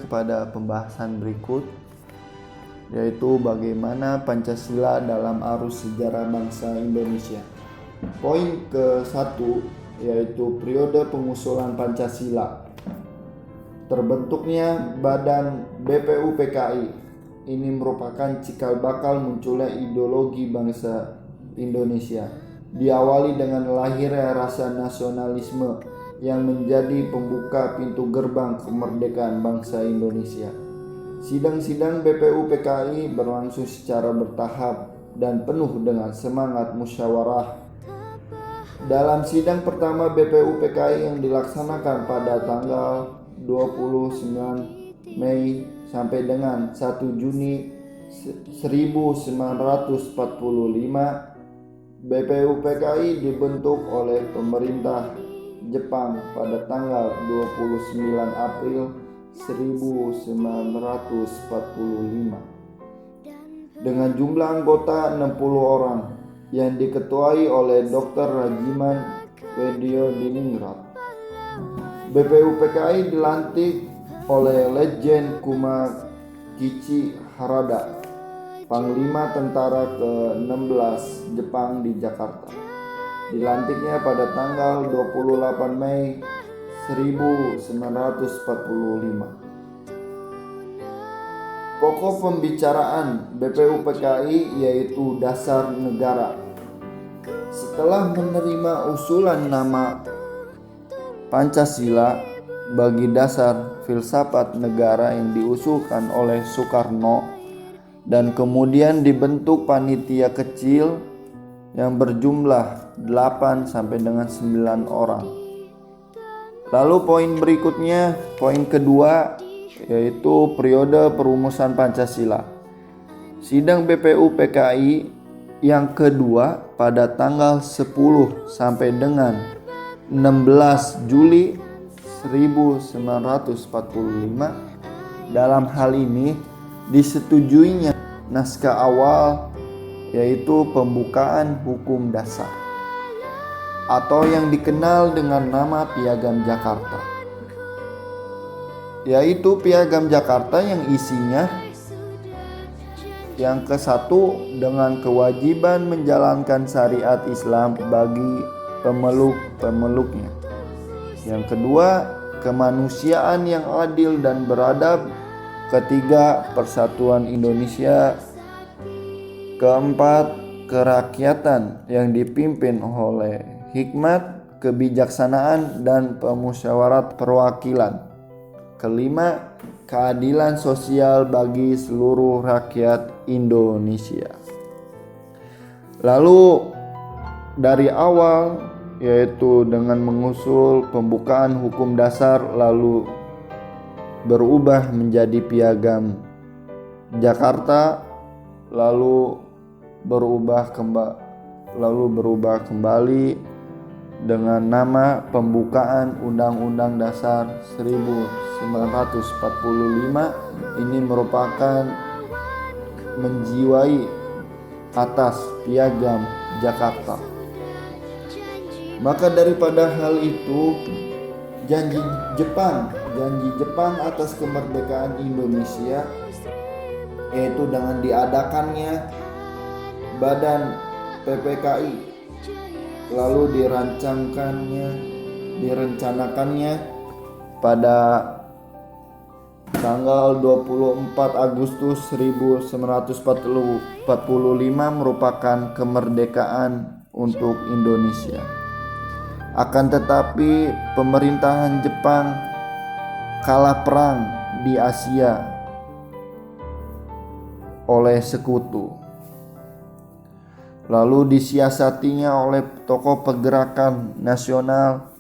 kepada pembahasan berikut, yaitu bagaimana Pancasila dalam arus sejarah bangsa Indonesia. Poin ke-1 yaitu periode pengusulan Pancasila. Terbentuknya Badan BPUPKI ini merupakan cikal bakal munculnya ideologi bangsa Indonesia. Diawali dengan lahirnya rasa nasionalisme yang menjadi pembuka pintu gerbang kemerdekaan bangsa Indonesia. Sidang-sidang BPUPKI berlangsung secara bertahap dan penuh dengan semangat musyawarah. Dalam sidang pertama BPUPKI yang dilaksanakan pada tanggal 29 Mei sampai dengan 1 Juni 1945, BPUPKI dibentuk oleh pemerintah Jepang pada tanggal 29 April 1945 dengan jumlah anggota 60 orang yang diketuai oleh Dr. Rajiman Weddiodiningrat. BPUPKI dilantik oleh Letjen Kumakichi Harada, Panglima Tentara ke-16 Jepang di Jakarta. Dilantiknya pada tanggal 28 Mei 1945. Pokok pembicaraan BPUPKI yaitu dasar negara. Setelah menerima usulan nama Pancasila bagi dasar filsafat negara yang diusulkan oleh Soekarno dan kemudian dibentuk panitia kecil yang berjumlah 8 sampai dengan 9 orang. Lalu poin berikutnya, poin kedua yaitu periode perumusan Pancasila. Sidang BPUPKI yang kedua pada tanggal 10 sampai dengan 16 Juli 1945. Dalam hal ini disetujuinya naskah awal yaitu pembukaan hukum dasar atau yang dikenal dengan nama Piagam Jakarta, yaitu Piagam Jakarta yang isinya yang ke-1 dengan kewajiban menjalankan syariat Islam bagi pemeluk-pemeluknya. Yang kedua, kemanusiaan yang adil dan beradab. Ketiga, persatuan Indonesia. Keempat, kerakyatan yang dipimpin oleh hikmat, kebijaksanaan, dan pemusyawarat perwakilan. Kelima, keadilan sosial bagi seluruh rakyat Indonesia. Lalu dari awal yaitu dengan mengusul pembukaan hukum dasar lalu berubah menjadi Piagam Jakarta, lalu berubah kembali dengan nama pembukaan Undang-Undang Dasar 1945. Ini merupakan menjiwai atas Piagam Jakarta. Maka daripada hal itu, janji Jepang atas kemerdekaan Indonesia, yaitu dengan diadakannya Badan PPKI, lalu direncanakannya pada tanggal 24 Agustus 1945 merupakan kemerdekaan untuk Indonesia. Akan tetapi pemerintahan Jepang kalah perang di Asia oleh sekutu. Lalu disiasatinya oleh tokoh pergerakan nasional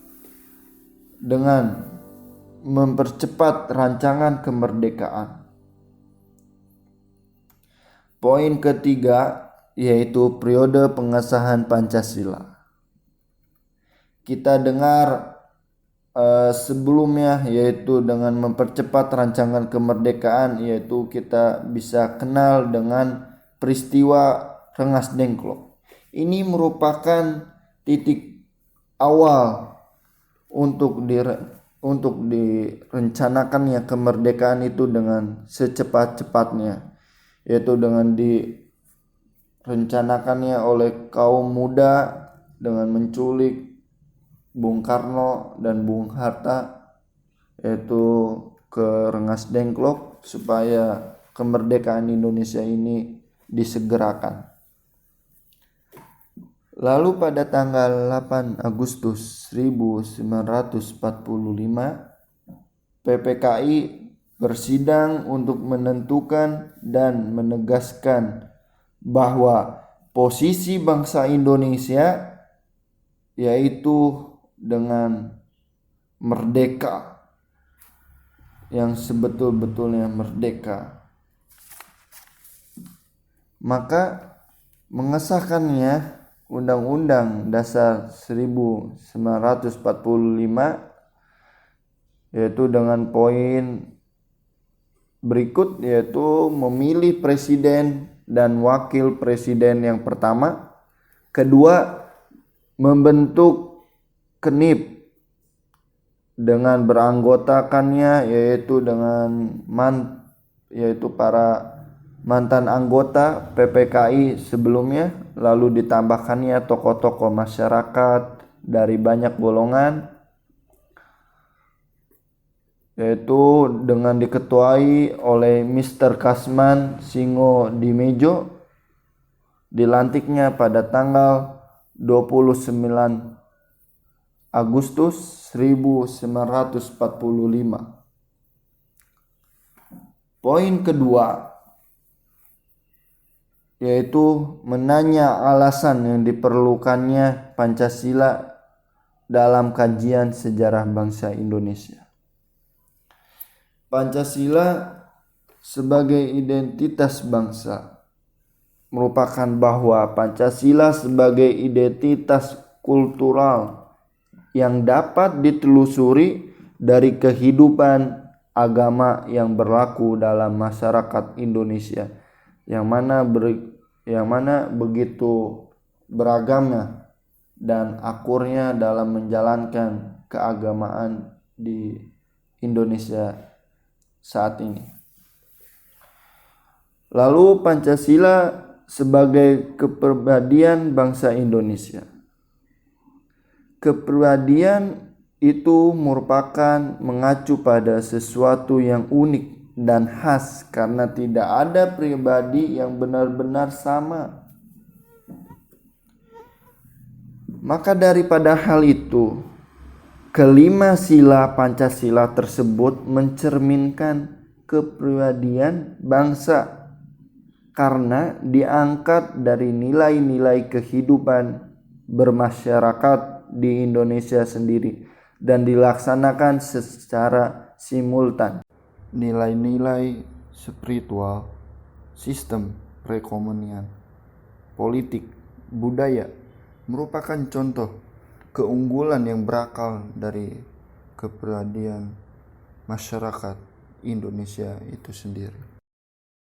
dengan mempercepat rancangan kemerdekaan. Poin ketiga yaitu periode pengesahan Pancasila. Kita dengar sebelumnya yaitu dengan mempercepat rancangan kemerdekaan, yaitu kita bisa kenal dengan peristiwa Rengas Dengklok. Ini merupakan titik awal untuk untuk direncanakannya kemerdekaan itu dengan secepat-cepatnya, yaitu dengan direncanakannya oleh kaum muda dengan menculik Bung Karno dan Bung Hatta, yaitu ke Rengas Dengklok, supaya kemerdekaan Indonesia ini disegerakan. Lalu pada tanggal 8 Agustus 1945, PPKI bersidang untuk menentukan dan menegaskan bahwa posisi bangsa Indonesia yaitu dengan merdeka, yang sebetul-betulnya merdeka. Maka mengesahkannya Undang-Undang Dasar 1945, yaitu dengan poin berikut, yaitu memilih presiden dan wakil presiden yang pertama. Kedua, membentuk KNIP dengan beranggotakannya yaitu para mantan anggota PPKI sebelumnya, lalu ditambahkannya tokoh-tokoh masyarakat dari banyak golongan, yaitu dengan diketuai oleh Mr. Kasman Singo Dimejo, dilantiknya pada tanggal 29 Agustus 1945. Poin kedua, yaitu menanya alasan yang diperlukannya Pancasila dalam kajian sejarah bangsa Indonesia. Pancasila sebagai identitas bangsa merupakan bahwa Pancasila sebagai identitas kultural yang dapat ditelusuri dari kehidupan agama yang berlaku dalam masyarakat Indonesia, yang mana begitu beragamnya dan akurnya dalam menjalankan keagamaan di Indonesia saat ini. Lalu Pancasila sebagai kepribadian bangsa Indonesia. Kepribadian itu merupakan mengacu pada sesuatu yang unik dan khas, karena tidak ada pribadi yang benar-benar sama. Maka daripada hal itu, kelima sila Pancasila tersebut mencerminkan kepribadian bangsa karena diangkat dari nilai-nilai kehidupan bermasyarakat di Indonesia sendiri dan dilaksanakan secara simultan. Nilai-nilai spiritual, sistem perekonomian, politik, budaya merupakan contoh keunggulan yang berakal dari kepribadian masyarakat Indonesia itu sendiri.